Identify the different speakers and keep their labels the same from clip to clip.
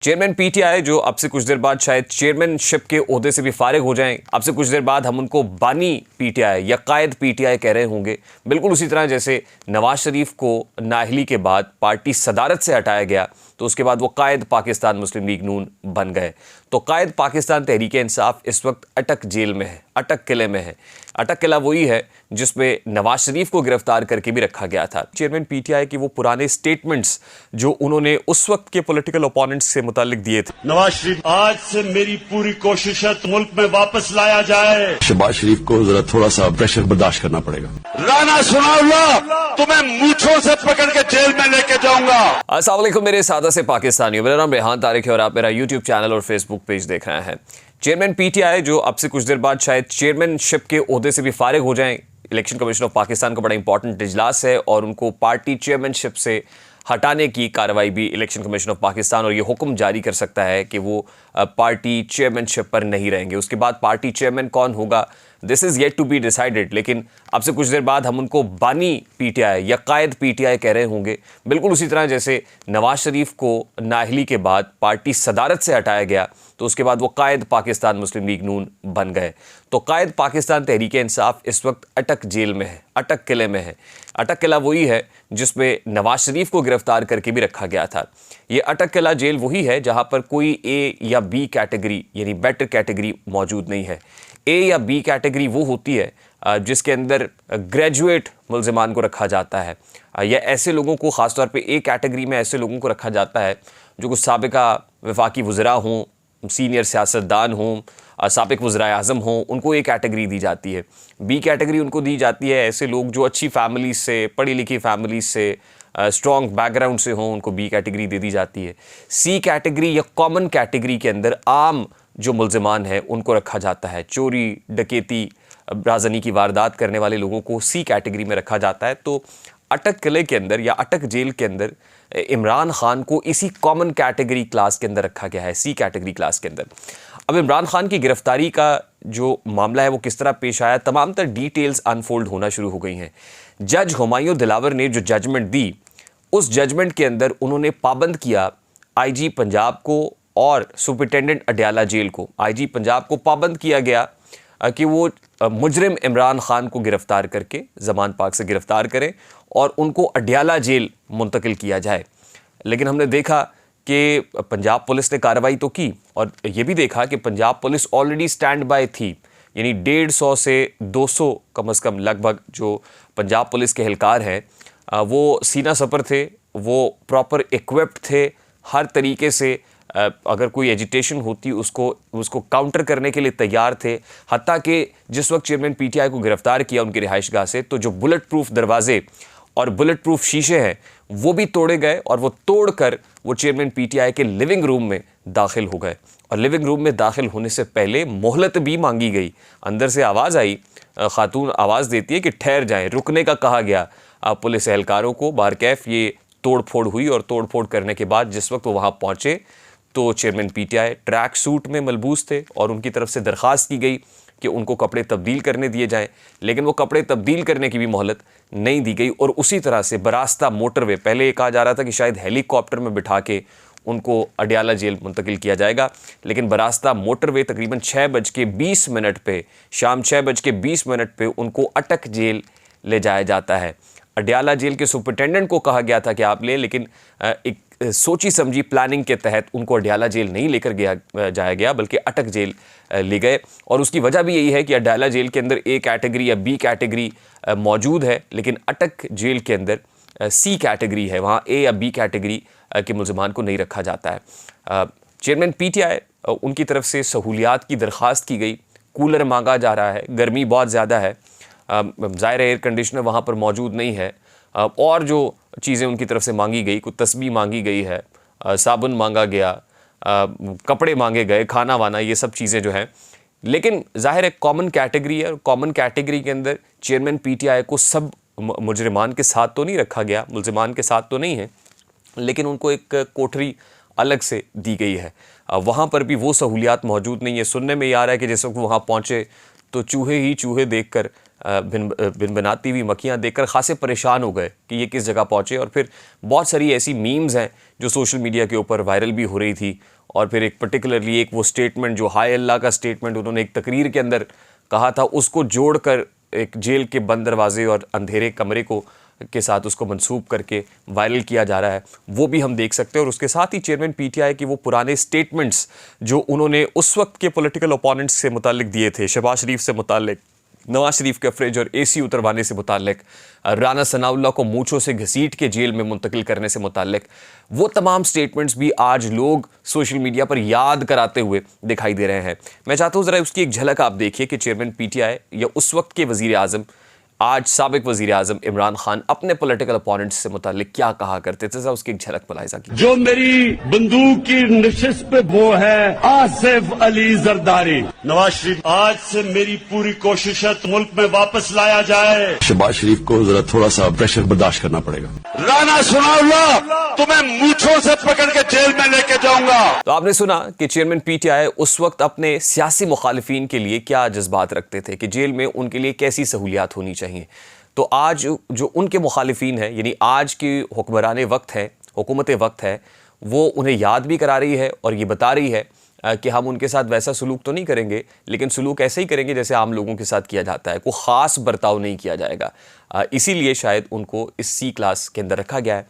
Speaker 1: Chairman PTI जो अब से कुछ देर बाद शायद चेयरमैनशिप के ओहदे से भी फारिग हो जाएं, अब से कुछ देर बाद हम उनको बानी पीटीआई या कायद पीटीआई कह रहे होंगे। बिल्कुल उसी तरह जैसे नवाज शरीफ को नाअहली के बाद पार्टी सदारत से हटाया गया तो उसके बाद वो कायद पाकिस्तान मुस्लिम लीग नून बन गए। तो कायद पाकिस्तान तहरीक इंसाफ इस वक्त अटक जेल में है, अटक किले में है। अटक किला वही है जिसमें नवाज शरीफ को गिरफ्तार करके भी रखा गया था। चेयरमैन पीटीआई के वो पुराने स्टेटमेंट्स जो उन्होंने उस वक्त के पॉलिटिकल ओपोनेंट्स से मुतालिक दिए थे।
Speaker 2: नवाज शरीफ, आज से मेरी पूरी कोशिश है तो मुल्क में वापस लाया जाए।
Speaker 3: शहबाज शरीफ को जरा थोड़ा सा प्रेशर बर्दाश्त करना पड़ेगा।
Speaker 2: राना सुनाउल्लाह तुम्हें मूंछों से पकड़ के जेल में लेके जाऊंगा।
Speaker 1: अस्सलाम वालेकुम मेरे सादा से पाकिस्तानियों, मेरा नाम रेहान तारिक है और आप मेरा यूट्यूब चैनल और फेसबुक पेज देख रहे हैं। चेयरमैन पीटीआई जो अब से कुछ देर बाद शायद चेयरमैनशिप के ओहदे से भी फारिग हो जाएं। इलेक्शन कमीशन ऑफ पाकिस्तान का बड़ा इंपॉर्टेंट इजलास है और उनको पार्टी चेयरमैनशिप से हटाने की कार्रवाई भी इलेक्शन कमीशन ऑफ पाकिस्तान और ये हुक्म जारी कर सकता है कि वो पार्टी चेयरमैनशिप पर नहीं रहेंगे। उसके बाद पार्टी चेयरमैन कौन होगा, this is yet to be decided. लेकिन अब से कुछ देर बाद हम उनको बानी पीटीआई या कायद पीटीआई कह रहे होंगे। बिल्कुल उसी तरह जैसे नवाज शरीफ को नाअहली के बाद पार्टी सदारत से हटाया गया तो उसके बाद वो कायद पाकिस्तान मुस्लिम लीग नून बन गए। तो कायद पाकिस्तान तहरीक इंसाफ इस वक्त अटक जेल में है, अटक किले में है। अटक किला वही है जिसमें नवाज शरीफ को गिरफ्तार करके भी रखा गया था। ये अटक किला जेल वही है जहां पर कोई ए या बी कैटेगरी यानी बेटर कैटेगरी मौजूद नहीं है। ए या बी कैटेगरी वो होती है जिसके अंदर ग्रेजुएट मुल्ज़िमान को रखा जाता है या ऐसे लोगों को, ख़ासतौर पे ए कैटेगरी में ऐसे लोगों को रखा जाता है जो कुछ साबिका वफाकी वज़रा हों, सीनियर सियासतदान हों, साबिक वज़राए आज़म हों, उनको ए कैटेगरी दी जाती है। बी कैटेगरी उनको दी जाती है ऐसे लोग जो अच्छी फैमिली से, पढ़ी लिखी फैमिली से, स्ट्रॉन्ग बैकग्राउंड से हों, उनको बी कैटेगरी दे दी जाती है। सी कैटेगरी या कॉमन कैटेगरी के अंदर आम जो मुल्ज़िमान हैं उनको रखा जाता है। चोरी, डकैती, राज़नी की वारदात करने वाले लोगों को सी कैटेगरी में रखा जाता है। तो अटक किले के अंदर या अटक जेल के अंदर इमरान खान को इसी कॉमन कैटेगरी क्लास के अंदर रखा गया है, सी कैटेगरी क्लास के अंदर। अब इमरान खान की गिरफ्तारी का जो मामला है वो किस तरह पेश आया, तमाम तर डिटेल्स अनफोल्ड होना शुरू हो गई हैं। जज हुमायूं दिलावर ने जो जजमेंट दी, उस जजमेंट के अंदर उन्होंने पाबंद किया आईजी पंजाब को और सुपरिटेंडेंट अडयाला जेल को। आईजी पंजाब को पाबंद किया गया कि वो मुजरिम इमरान खान को गिरफ्तार करके ज़मान पाक से गिरफ्तार करें और उनको अडयाला जेल मुंतकिल किया जाए। लेकिन हमने देखा कि पंजाब पुलिस ने कार्रवाई तो की और ये भी देखा कि Punjab police already stand by थी, यानी 150 से 200 कम से कम लगभग जो पंजाब पुलिस के एहलकार हैं वो सीना सपर थे, वो प्रॉपर इक्विप्ड थे, हर तरीके से अगर कोई एजिटेशन होती उसको काउंटर करने के लिए तैयार थे। हत्ता कि जिस वक्त चेयरमैन पीटीआई को गिरफ्तार किया उनकी रिहाइशगाह से, तो जो बुलेट प्रूफ दरवाजे और बुलेट प्रूफ शीशे हैं वो भी तोड़े गए और वो तोड़कर वो चेयरमैन पीटीआई के लिविंग रूम में दाखिल हो गए। और लिविंग रूम में दाखिल होने से पहले मोहलत भी मांगी गई। अंदर से आवाज़ आई, खातून आवाज़ देती है कि ठहर जाएं, रुकने का कहा गया पुलिस एहलकारों को। बारकैफ ये तोड़ फोड़ हुई और तोड़ फोड़ करने के बाद जिस वक्त वो वहाँ पहुँचे तो चेयरमैन पीटीआई ट्रैक सूट में मलबूस थे और उनकी तरफ से दरख्वास्त की गई कि उनको कपड़े तब्दील करने दिए जाएं, लेकिन वो कपड़े तब्दील करने की भी मोहलत नहीं दी गई। और उसी तरह से बरास्ता मोटरवे, पहले ये कहा जा रहा था कि शायद हेलीकॉप्टर में बिठा के उनको अडयाला जेल मुंतकिल किया जाएगा, लेकिन बरास्ता मोटरवे तकरीबन 6:20 पे, शाम 6:20 पे उनको अटक जेल ले जाया जाता है। अडयाला जेल के सुपरिटेंडेंट को कहा गया था कि आप ले, लेकिन एक सोची समझी प्लानिंग के तहत उनको अडयाला जेल नहीं लेकर जाया गया बल्कि अटक जेल ले गए। और उसकी वजह भी यही है कि अडयाला जेल के अंदर ए कैटेगरी या बी कैटेगरी मौजूद है, लेकिन अटक जेल के अंदर सी कैटेगरी है, वहाँ ए या बी कैटेगरी के मुल्ज़िमान को नहीं रखा जाता है। चेयरमैन पीटीआई उनकी तरफ से सहूलियात की दरख्वास्त की गई, कूलर मांगा जा रहा है, गर्मी बहुत ज़्यादा है, ज़ाहिर एयर कंडीशनर वहाँ पर मौजूद नहीं है, और जो चीज़ें उनकी तरफ से मांगी गई, कुछ तस्बीह मांगी गई है, साबुन मांगा गया, कपड़े मांगे गए, खाना वाना, ये सब चीज़ें जो हैं। लेकिन ज़ाहिर है कॉमन कैटेगरी है और कॉमन कैटेगरी के अंदर चेयरमैन पीटीआई को सब मुजरिमान के साथ तो नहीं रखा गया, मुल्ज़िमान के साथ तो नहीं है, लेकिन उनको एक कोठरी अलग से दी गई है। वहाँ पर भी वो सहूलियात मौजूद नहीं है। सुनने में ये आ रहा है कि जिस वक्त वहाँ पहुँचे तो चूहे ही चूहे देखकर भिनभिनाती हुई मक्खियाँ देखकर खासे परेशान हो गए कि ये किस जगह पहुँचे। और फिर बहुत सारी ऐसी मीम्स हैं जो सोशल मीडिया के ऊपर वायरल भी हो रही थी। और फिर एक पर्टिकुलरली एक वो स्टेटमेंट जो हाय अल्लाह का स्टेटमेंट उन्होंने एक तकरीर के अंदर कहा था, उसको जोड़कर एक जेल के बंद दरवाजे और अंधेरे कमरे को के साथ उसको मंसूब करके वायरल किया जा रहा है, वो भी हम देख सकते हैं। और उसके साथ ही चेयरमैन पीटीआई की वो पुराने स्टेटमेंट्स जो उन्होंने उस वक्त के पॉलिटिकल ओपोनेंट्स से मुतालिक दिए थे, शहबाज शरीफ से मुतालिक, नवाज शरीफ के फ्रिज और एसी उतरवाने से मुतालिक, राना सनाउल्लाह को मूंछों से घसीट के जेल में मुंतकिल करने से मुतालिक, वो तमाम स्टेटमेंट्स भी आज लोग सोशल मीडिया पर याद कराते हुए दिखाई दे रहे हैं। मैं चाहता हूँ ज़रा उसकी एक झलक आप देखिए कि चेयरमैन पीटीआई या उस वक्त के वज़ीर आज़म, आज साबिक वज़ीर आज़म इमरान खान अपने पॉलिटिकल अपोनेंट्स से मुतालिक क्या कहा करते थे। जरा उसकी एक झलक मुलाहिज़ा की।
Speaker 2: जो मेरी बंदूक की नशिश पे वो है आसिफ अली जरदारी। नवाज शरीफ, आज से मेरी पूरी कोशिश है तो मुल्क में वापस लाया जाए।
Speaker 3: शहबाज शरीफ को जरा थोड़ा सा प्रेशर बर्दाश्त करना पड़ेगा।
Speaker 2: राना सनाउल्लाह तुम्हें मूंछों से पकड़ के जेल में लेके जाऊंगा।
Speaker 1: तो आपने सुना कि चेयरमैन पीटीआई उस वक्त अपने सियासी मुखालिफिन के लिए क्या जज्बात रखते थे कि जेल में उनके लिए कैसी सहूलियात होनी चाहिए। तो आज जो उनके मुखालिफिन हैं, यानी आज की हुक्मरान वक्त है, हुकूमत वक्त है, वो उन्हें याद भी करा रही है और ये बता रही है कि हम उनके साथ वैसा सलूक तो नहीं करेंगे, लेकिन सलूक ऐसे ही करेंगे जैसे आम लोगों के साथ किया जाता है, कोई ख़ास बर्ताव नहीं किया जाएगा। इसीलिए शायद उनको इस सी क्लास के अंदर रखा गया है।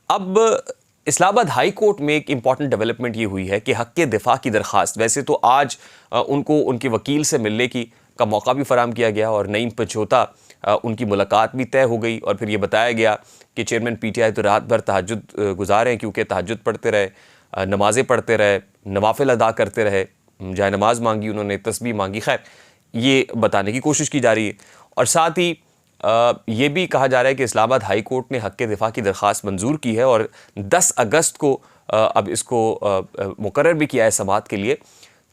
Speaker 1: अब इस्लामाबाद हाई कोर्ट में एक इम्पॉर्टेंट डेवलपमेंट ये हुई है कि हक़ के दिफा की दरख्वास्त, वैसे तो आज उनको उनके वकील से मिलने का मौका भी फराम किया गया और नईम पचोता उनकी मुलाकात भी तय हो गई। और फिर ये बताया गया कि चेयरमैन पीटीआई तो रात भर तहज्जुद गुजारे, क्योंकि तहज्जुद पढ़ते रहे, नमाज़ें पढ़ते रहे, नवाफिल अदा करते रहे, जाए नमाज मांगी उन्होंने, तस्बीह मांगी। खैर, ये बताने की कोशिश की जा रही है। और साथ ही ये भी कहा जा रहा है कि इस्लामाबाद हाई कोर्ट ने हक़ के दिफा की दरख्वास्त मंजूर की है और 10 अगस्त को अब इसको मुकर्रर भी किया है समाअत के लिए।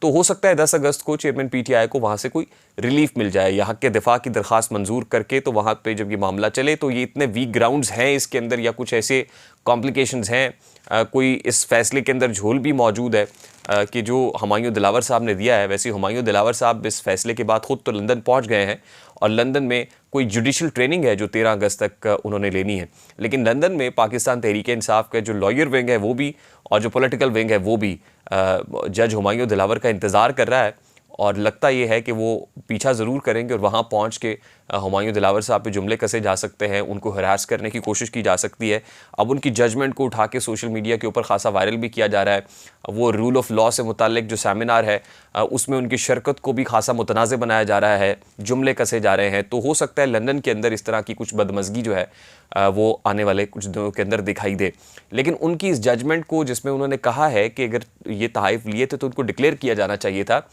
Speaker 1: तो हो सकता है 10 अगस्त को चेयरमैन पीटीआई को वहाँ से कोई रिलीफ मिल जाए या हक़ के दिफा की दरख्वास्त मंजूर करके, तो वहाँ पे जब ये मामला चले तो ये इतने वीक ग्राउंड्स हैं इसके अंदर या कुछ ऐसे कॉम्प्लिकेशंस हैं, कोई इस फैसले के अंदर झोल भी मौजूद है कि जो हुमायूं दिलावर साहब ने दिया है। वैसे हुमायूं दिलावर साहब इस फैसले के बाद ख़ुद तो लंदन पहुँच गए हैं और लंदन में कोई जुडिशल ट्रेनिंग है जो 13 अगस्त तक उन्होंने लेनी है। लेकिन लंदन में पाकिस्तान तहरीक इंसाफ का जो लॉयर विंग है वो भी और जो पॉलिटिकल विंग है वो भी जज हुमायूं दिलावर का इंतज़ार कर रहा है और लगता ये है कि वो पीछा ज़रूर करेंगे और वहाँ पहुँच के हुमायूं दिलावर साहब पे जुमले कसे जा सकते हैं, उनको हरास करने की कोशिश की जा सकती है। अब उनकी जजमेंट को उठा के सोशल मीडिया के ऊपर खासा वायरल भी किया जा रहा है। वो रूल ऑफ लॉ से मुतालिक जो सेमिनार है उसमें उनकी शिरकत को भी खासा मुतनाज़ बनाया जा रहा है, जुमले कसे जा रहे हैं। तो हो सकता है लंदन के अंदर इस तरह की कुछ बदमज़गी जो है वो आने वाले कुछ दिनों के अंदर दिखाई दे। लेकिन उनकी इस जजमेंट को जिसमें उन्होंने कहा है कि अगर ये तहाइफ लिए थे तो उनको डिक्लेयर किया जाना चाहिए था,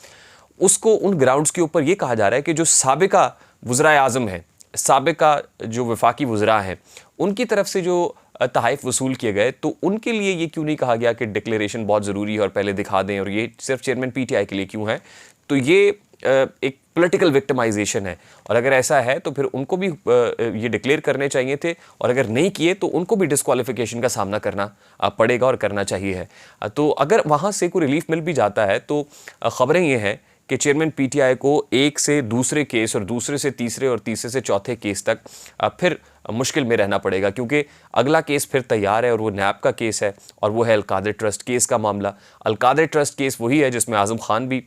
Speaker 1: उसको उन ग्राउंड्स के ऊपर ये कहा जा रहा है कि जो साबिका वज़राए आज़म हैं, साबिका जो वफाकी वज़रा हैं, उनकी तरफ से जो तहाइफ वसूल किए गए, तो उनके लिए ये क्यों नहीं कहा गया कि डिक्लेरेशन बहुत ज़रूरी है और पहले दिखा दें, और ये सिर्फ चेयरमैन पीटीआई के लिए क्यों है। तो ये एक पॉलिटिकल विक्टिमाइजेशन है और अगर ऐसा है तो फिर उनको भी ये डिक्लेयर करने चाहिए थे और अगर नहीं किए तो उनको भी डिस्क्वालिफिकेशन का सामना करना पड़ेगा और करना चाहिए है। तो अगर वहाँ से कोई रिलीफ मिल भी जाता है तो ख़बरें ये हैं कि चेयरमैन पीटीआई को एक से दूसरे केस और दूसरे से तीसरे और तीसरे से चौथे केस तक फिर मुश्किल में रहना पड़ेगा, क्योंकि अगला केस फिर तैयार है और वो नैब का केस है और वो है अलकादर ट्रस्ट केस का मामला। अलकादर ट्रस्ट केस वही है जिसमें आज़म खान भी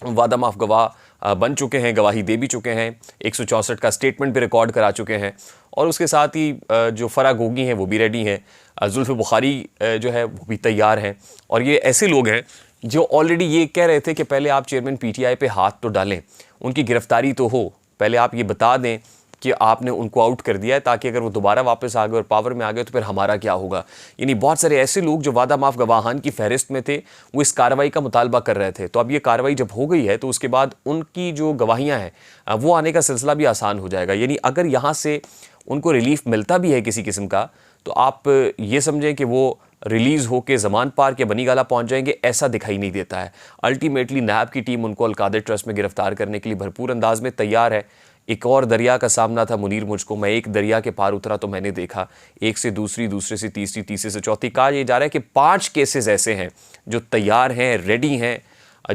Speaker 1: वादा माफ गवाह बन चुके हैं, गवाही दे भी चुके हैं, 164 का स्टेटमेंट भी रिकॉर्ड करा चुके हैं और उसके साथ ही जो फरा गोगी हैं वो भी रेडी हैं, जुल्फ़ बुखारी जो है वो भी तैयार हैं। और ये ऐसे लोग हैं जो ऑलरेडी ये कह रहे थे कि पहले आप चेयरमैन पीटीआई पे हाथ तो डालें, उनकी गिरफ्तारी तो हो, पहले आप ये बता दें कि आपने उनको आउट कर दिया है, ताकि अगर वो दोबारा वापस आ गए और पावर में आ गए तो फिर हमारा क्या होगा। यानी बहुत सारे ऐसे लोग जो वादा माफ गवाहान की फहरिस्त में थे वो इस कार्रवाई का मुतालबा कर रहे थे। तो अब ये कार्रवाई जब हो गई है तो उसके बाद उनकी जो गवाहियाँ हैं वो आने का सिलसिला भी आसान हो जाएगा। यानी अगर यहाँ से उनको रिलीफ मिलता भी है किसी किस्म का, तो आप ये समझें कि वो रिलीज़ होकर ज़मान पार्क या बनी गाला पहुँच जाएंगे, ऐसा दिखाई नहीं देता है। अल्टीमेटली नैब की टीम उनको अलकादर ट्रस्ट में गिरफ्तार करने के लिए भरपूर अंदाज में तैयार है। एक और दरिया का सामना था मुनीर मुझको, मैं एक दरिया के पार उतरा तो मैंने देखा, एक से दूसरी, दूसरे से तीसरी, तीसरे से चौथी। कहा यह जा रहा है कि 5 केसेस ऐसे हैं जो तैयार हैं, रेडी हैं,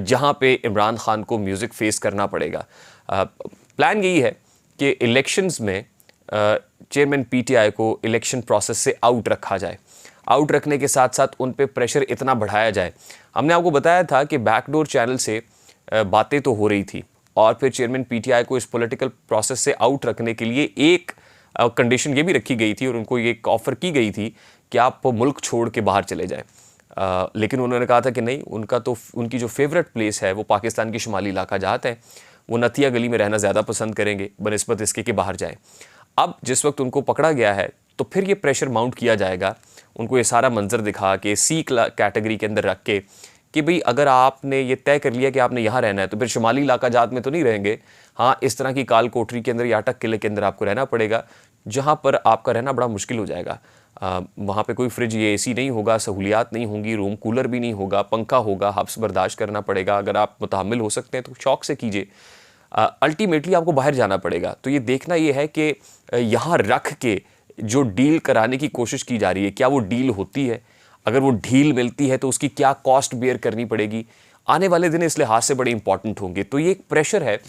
Speaker 1: जहाँ पे इमरान खान को म्यूज़िक फेस करना पड़ेगा। प्लान यही है कि इलेक्शंस में चेयरमैन पीटीआई को इलेक्शन प्रोसेस से आउट रखा जाए। आउट रखने के साथ साथ उन पे प्रेशर इतना बढ़ाया जाए। हमने आपको बताया था कि बैकडोर चैनल से बातें तो हो रही थी और फिर चेयरमैन पीटीआई को इस पॉलिटिकल प्रोसेस से आउट रखने के लिए एक कंडीशन ये भी रखी गई थी और उनको ये एक ऑफर की गई थी कि आप मुल्क छोड़ के बाहर चले जाएं। लेकिन उन्होंने कहा था कि नहीं, उनकी जो फेवरेट प्लेस है वो पाकिस्तान की शुमाली इलाका जात है, वो नतिया गली में रहना ज़्यादा पसंद करेंगे बनिस्बत इसके कि बाहर जाएं। अब जिस वक्त उनको पकड़ा गया है तो फिर ये प्रेशर माउंट किया जाएगा, उनको ये सारा मंजर दिखा के सी कैटेगरी के अंदर रख के कि भाई अगर आपने ये तय कर लिया कि आपने यहाँ रहना है तो फिर शुमाली इलाका जात में तो नहीं रहेंगे। हाँ, इस तरह की काल कोठरी के अंदर या अटक किले के अंदर आपको रहना पड़ेगा, जहाँ पर आपका रहना बड़ा मुश्किल हो जाएगा। वहाँ पे कोई फ्रिज या एसी नहीं होगा, सहूलियात नहीं होंगी, रूम कूलर भी नहीं होगा, पंखा होगा, हब्स बर्दाश्त करना पड़ेगा। अगर आप मुतहम्मिल हो सकते हैं तो शौक से कीजिए। अल्टीमेटली आपको बाहर जाना पड़ेगा। तो ये देखना ये है कि यहाँ रख के जो डील कराने की कोशिश की जा रही है, क्या वो डील होती है? अगर वो डील मिलती है तो उसकी क्या कॉस्ट बेयर करनी पड़ेगी? आने वाले दिन इस लिहाज से बड़े इंपॉर्टेंट होंगे। तो ये एक प्रेशर है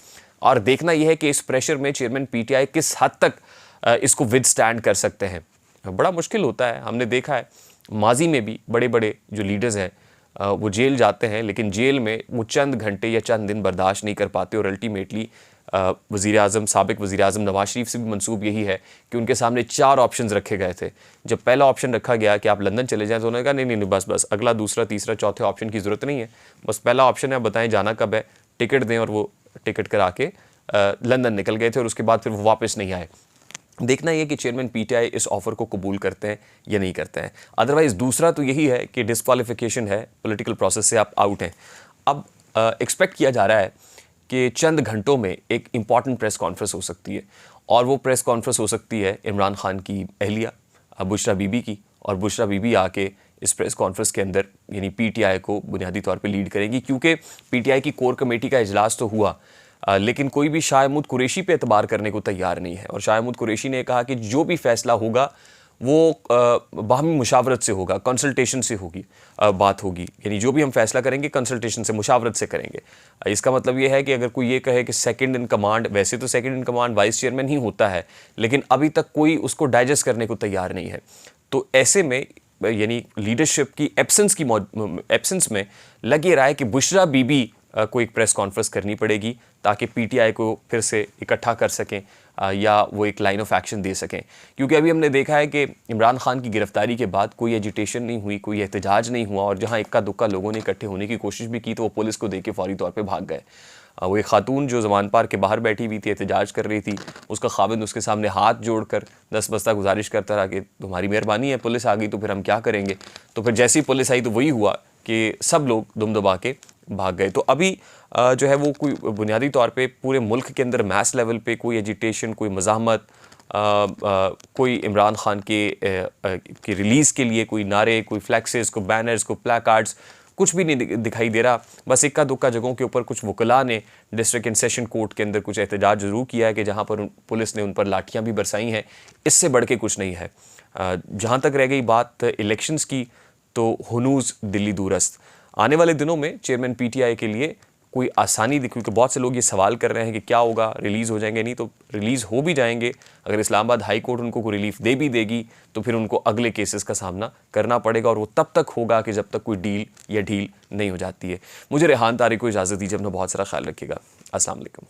Speaker 1: और देखना यह है कि इस प्रेशर में चेयरमैन पीटीआई किस हद तक इसको विदस्टैंड कर सकते हैं। बड़ा मुश्किल होता है। हमने देखा है माजी में भी बड़े बड़े जो लीडर्स हैं वो जेल जाते हैं, लेकिन जेल में वो चंद घंटे या चंद दिन बर्दाश्त नहीं कर पाते और अल्टीमेटली साबिक वज़ीर आज़म नवाज शरीफ से भी मंसूब यही है कि उनके सामने 4 ऑप्शंस रखे गए थे। जब पहला ऑप्शन रखा गया कि आप लंदन चले जाएं तो उन्होंने कहा नहीं नहीं नहीं, बस अगला दूसरा तीसरा चौथे ऑप्शन की ज़रूरत नहीं है, बस पहला ऑप्शन है, बताएं जाना कब है, टिकट दें। और वो टिकट करा के लंदन निकल गए थे और उसके बाद फिर वो वापस नहीं आए। देखना यह कि चेयरमैन पीटीआई इस ऑफ़र को कबूल करते हैं या नहीं करते हैं। अदरवाइज़ दूसरा तो यही है कि डिस्क्वालिफिकेशन है, पॉलिटिकल प्रोसेस से आप आउट हैं। अब एक्सपेक्ट किया जा रहा है कि चंद घंटों में एक इम्पॉर्टेंट प्रेस कॉन्फ्रेंस हो सकती है और वो प्रेस कॉन्फ्रेंस हो सकती है इमरान खान की अहलिया बुशरा बीबी की, और बुशरा बीबी आके इस प्रेस कॉन्फ्रेंस के अंदर यानी पीटीआई को बुनियादी तौर पे लीड करेंगी। क्योंकि पीटीआई की कोर कमेटी का इजलास तो हुआ लेकिन कोई भी शाह महमूद कुरैशी पे एतबार करने को तैयार नहीं है और शाह महमूद कुरैशी ने कहा कि जो भी फैसला होगा वो बाहमी मुशावरत से होगा, कंसल्टेशन से होगी, बात होगी, यानी जो भी हम फैसला करेंगे कंसल्टेशन से, मुशावरत से करेंगे। इसका मतलब ये है कि अगर कोई ये कहे कि सेकंड इन कमांड, वैसे तो second in command vice chairman ही होता है, लेकिन अभी तक कोई उसको डाइजेस्ट करने को तैयार नहीं है। तो ऐसे में यानी लीडरशिप की एब्सेंस में लग ये रहा है कि बुशरा बीबी को एक प्रेस कॉन्फ्रेंस करनी पड़ेगी ताकि पीटीआई को फिर से इकट्ठा कर सकें या वो एक लाइन ऑफ एक्शन दे सकें। क्योंकि अभी हमने देखा है कि इमरान खान की गिरफ्तारी के बाद कोई एजिटेशन नहीं हुई, कोई एहतजाज नहीं हुआ और जहां इक्का दुक्का लोगों ने इकट्ठे होने की कोशिश भी की तो वो पुलिस को देख के फौरी तौर पे भाग गए। वो एक खातून जो ज़मान पार के बाहर बैठी हुई थी, एहतजाज कर रही थी, उसका खाविंद उसके सामने हाथ जोड़कर 10 बस्ता गुजारिश करता रहा कि तुम्हारी मेहरबानी है, पुलिस आ गई तो फिर हम क्या करेंगे। तो फिर जैसी पुलिस आई तो वही हुआ कि सब लोग दुम दबा के भाग गए। तो अभी जो है वो कोई बुनियादी तौर पे पूरे मुल्क के अंदर मैस लेवल पे कोई एजिटेशन, कोई मज़ाहमत, कोई इमरान खान के रिलीज़ के लिए कोई नारे, कोई फ्लैक्सेस, कोई बैनर्स, कोई प्लेकार्ड्स, कुछ भी नहीं दिखाई दे रहा। बस इक्का दुक्का जगहों के ऊपर कुछ वकला ने डिस्ट्रिक्ट एंड सेशन कोर्ट के अंदर कुछ एहतजाज ज़रूर किया है कि जहाँ पर पुलिस ने उन पर लाठियाँ भी बरसाई हैं। इससे बढ़ के कुछ नहीं है। जहाँ तक रह गई बात इलेक्शंस की तो हुनूज़ दिल्ली दूरस्त। आने वाले दिनों में चेयरमैन पीटीआई के लिए कोई आसानी दिखी, क्योंकि बहुत से लोग ये सवाल कर रहे हैं कि क्या होगा, रिलीज़ हो जाएंगे? नहीं, तो रिलीज़ हो भी जाएंगे। अगर इस्लामाबाद हाई कोर्ट उनको कोई रिलीफ दे भी देगी तो फिर उनको अगले केसेस का सामना करना पड़ेगा और वो तब तक होगा कि जब तक कोई डील या ढील नहीं हो जाती है। मुझे रेहान तारिक को इजाज़त दीजिए। अपना बहुत सारा ख्याल रखिएगा। अस्सलाम वालेकुम।